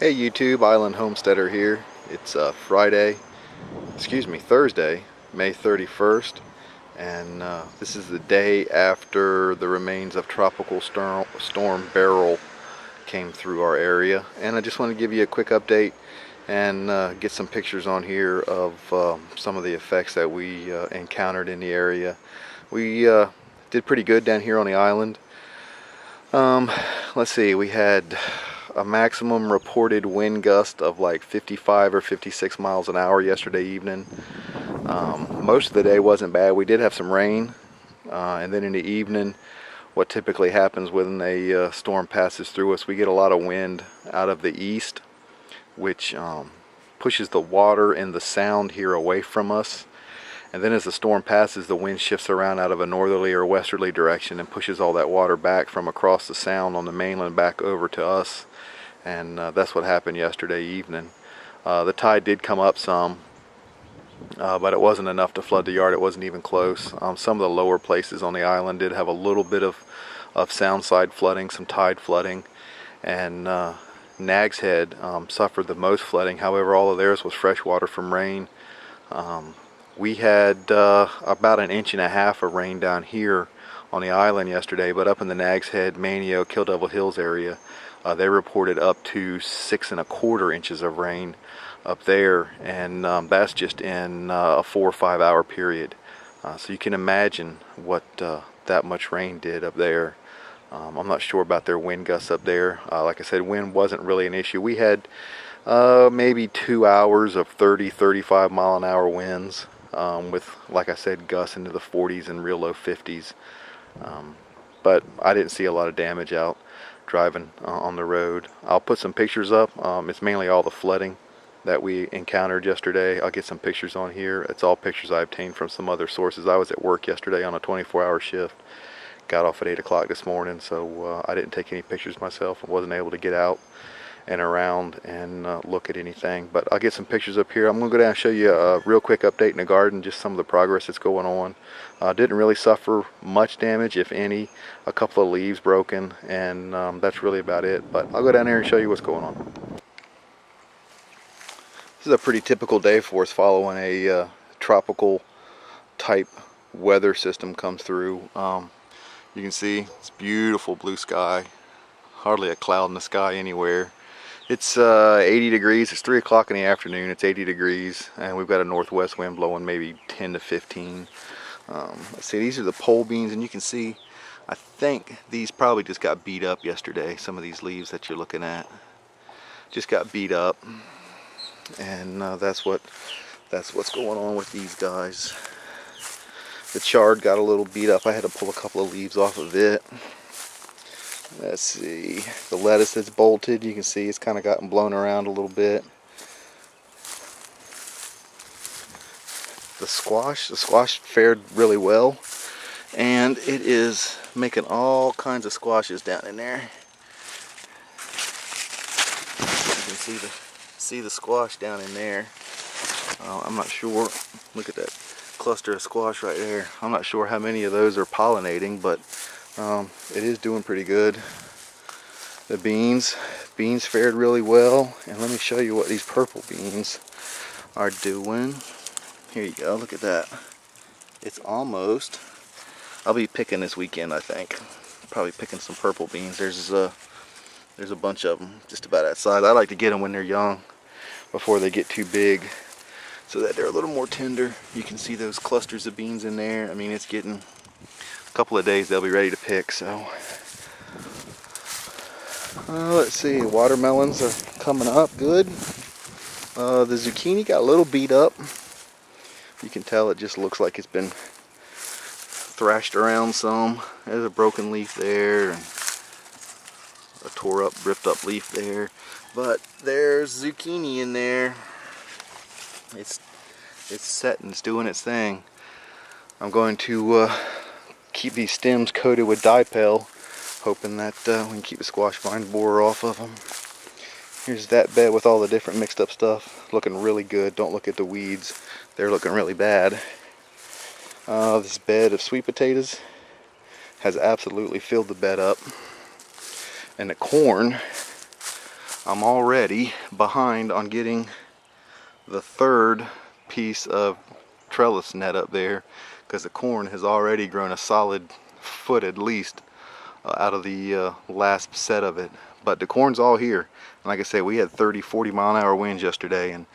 Hey YouTube, Island Homesteader here. It's Thursday, May 31st, and this is the day after the remains of Tropical Storm Beryl came through our area. And I just want to give you a quick update and get some pictures on here of some of the effects that we encountered in the area. We did pretty good down here on the island. Let's see, we had a maximum reported wind gust of like 55 or 56 miles an hour yesterday evening. Most of the day wasn't bad. We did have some rain, and then in the evening, what typically happens when a storm passes through us, we get a lot of wind out of the east, which pushes the water and the sound here away from us. And then as the storm passes, the wind shifts around out of a northerly or westerly direction and pushes all that water back from across the sound on the mainland back over to us. And that's what happened yesterday evening. The tide did come up some, but it wasn't enough to flood the yard. It wasn't even close. Some of the lower places on the island did have a little bit of sound side flooding, some tide flooding, and Nags Head suffered the most flooding. However, all of theirs was fresh water from rain. We had about 1.5 inches of rain down here on the island yesterday, but up in the Nags Head, Manteo, Kill Devil Hills area, they reported up to 6¼ inches of rain up there, and that's just in a 4 or 5 hour period. So you can imagine what that much rain did up there. I'm not sure about their wind gusts up there. Like I said, wind wasn't really an issue. We had maybe 2 hours of 30-35 mile an hour winds, with, like I said, gusts into the 40s and real low 50s. But I didn't see a lot of damage out driving on the road. I'll put some pictures up. It's mainly all the flooding that we encountered yesterday. I'll get some pictures on here. It's all pictures I obtained from some other sources. I was at work yesterday on a 24-hour shift. Got off at 8 o'clock this morning, so I didn't take any pictures myself. I wasn't able to get out and around and look at anything, but I'll get some pictures up here. I'm gonna go down and show you a real quick update in the garden, just some of the progress that's going on. Didn't really suffer much damage, if any. A couple of leaves broken, and that's really about it, but I'll go down here and show you what's going on. This is a pretty typical day for us, following a tropical type weather system comes through. You can see it's beautiful blue sky, hardly a cloud in the sky anywhere. It's 80 degrees. It's 3 o'clock in the afternoon. It's 80 degrees, and we've got a northwest wind blowing maybe 10 to 15. Let's see, these are the pole beans, and you can see, I think these probably just got beat up yesterday. Some of these leaves that you're looking at just got beat up, and that's what's going on with these guys. The chard got a little beat up. I had to pull a couple of leaves off of it. Let's see, the lettuce that's bolted, you can see it's kind of gotten blown around a little bit. The squash fared really well, and it is making all kinds of squashes down in there. You can see the squash down in there. I'm not sure. Look at that cluster of squash right there. I'm not sure how many of those are pollinating, but it is doing pretty good. The beans fared really well, and let me show you what these purple beans are doing. Here you go, look at that. It's almost, I'll be picking this weekend, I think. Probably picking some purple beans. There's a bunch of them just about that size. I like to get them when they're young, before they get too big, so that they're a little more tender. You can see those clusters of beans in there. I mean, it's getting a couple of days they'll be ready to pick. So let's see, watermelons are coming up good. The zucchini got a little beat up. You can tell it just looks like it's been thrashed around some. There's a broken leaf there, and a tore up, ripped up leaf there, but there's zucchini in there. It's set and it's doing its thing. I'm going to keep these stems coated with dipel, hoping that we can keep the squash vine borer off of them. Here's that bed with all the different mixed up stuff, looking really good. Don't look at the weeds, they're looking really bad. This bed of sweet potatoes has absolutely filled the bed up, and the corn I'm already behind on getting the third piece of trellis net up there because the corn has already grown a solid foot at least out of the last set of it. But the corn's all here. And like I said, we had 30-40 mile an hour winds yesterday, and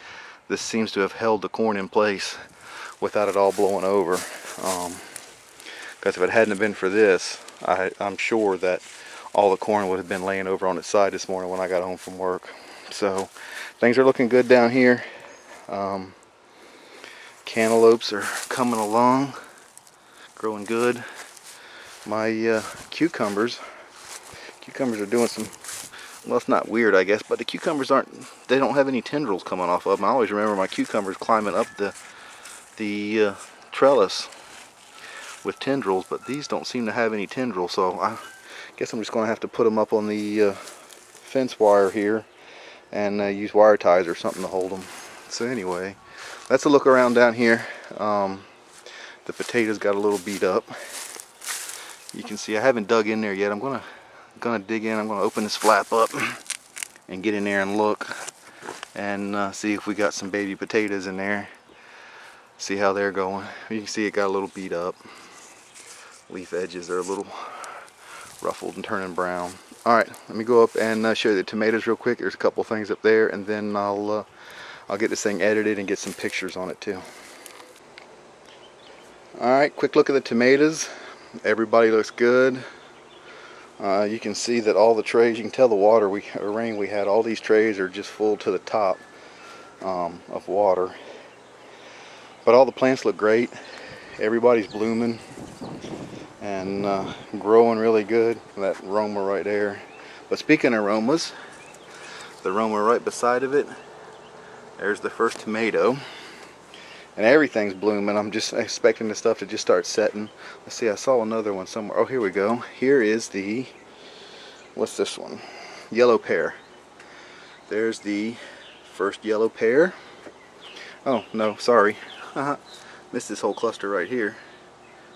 this seems to have held the corn in place without it all blowing over. Because if it hadn't been for this, I'm sure that all the corn would have been laying over on its side this morning when I got home from work. So things are looking good down here. Cantaloupes are coming along, growing good. My cucumbers are doing some, well, it's not weird, I guess, but the cucumbers they don't have any tendrils coming off of them. I always remember my cucumbers climbing up the trellis with tendrils, but these don't seem to have any tendrils, so I guess I'm just going to have to put them up on the fence wire here and use wire ties or something to hold them. So anyway, that's a look around down here. The potatoes got a little beat up. You can see I haven't dug in there yet. I'm gonna dig in. I'm gonna open this flap up and get in there and look and see if we got some baby potatoes in there. See how they're going. You can see it got a little beat up. Leaf edges are a little ruffled and turning brown. Alright, let me go up and show you the tomatoes real quick. There's a couple things up there, and then I'll get this thing edited and get some pictures on it too. Alright, quick look at the tomatoes. Everybody looks good. You can see that all the trays, you can tell the rain we had, all these trays are just full to the top of water. But all the plants look great. Everybody's blooming and growing really good. That Roma right there. But speaking of Romas, the Roma right beside of it, there's the first tomato. And everything's blooming. I'm just expecting the stuff to just start setting. Let's see, I saw another one somewhere. Oh, here we go. Here is the, what's this one? Yellow pear. There's the first yellow pear. Oh, no, sorry. Missed this whole cluster right here.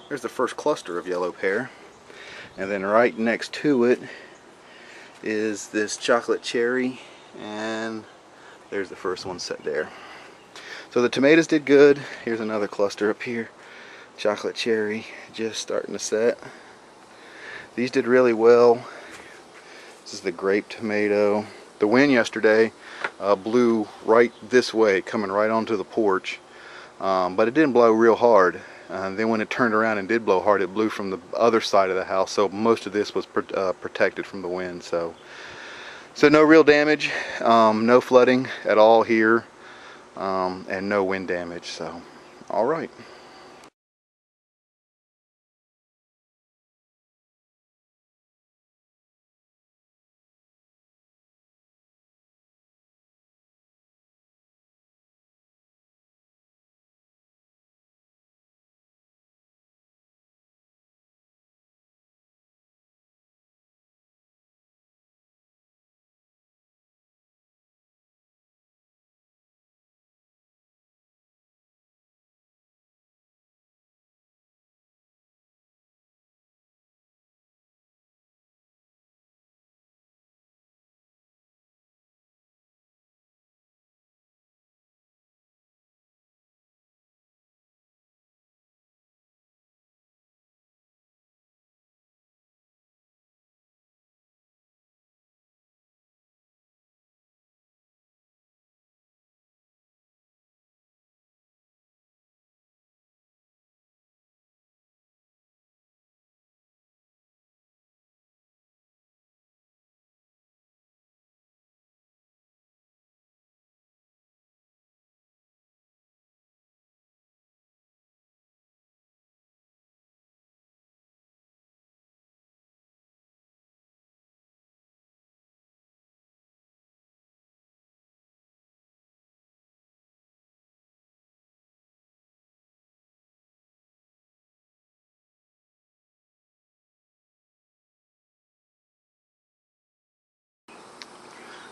There's the first cluster of yellow pear. And then right next to it is this chocolate cherry. And there's the first one set there. So the tomatoes did good. Here's another cluster up here. Chocolate cherry just starting to set. These did really well. This is the grape tomato. The wind yesterday blew right this way, coming right onto the porch. But it didn't blow real hard. Then when it turned around and did blow hard, it blew from the other side of the house. So most of this was protected from the wind. So no real damage, no flooding at all here. And no wind damage, so all right.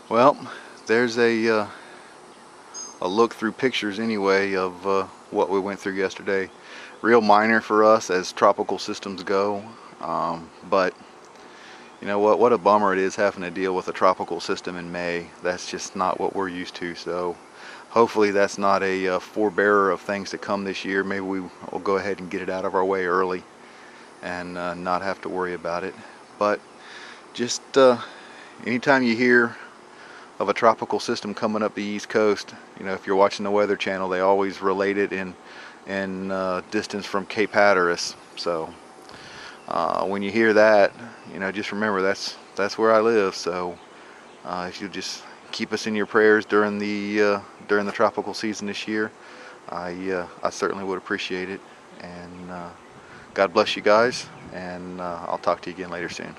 Well, there's a look through pictures anyway of what we went through yesterday. Real minor for us as tropical systems go, but You know what a bummer it is having to deal with a tropical system in May. That's just not what we're used to. So hopefully that's not a forebearer of things to come this year. Maybe we will go ahead and get it out of our way early and not have to worry about it. But just anytime you hear of a tropical system coming up the East Coast, you know, if you're watching the Weather Channel, they always relate it in distance from Cape Hatteras. So when you hear that, you know, just remember that's where I live. So if you just keep us in your prayers during the tropical season this year, I certainly would appreciate it. And God bless you guys, and I'll talk to you again later soon.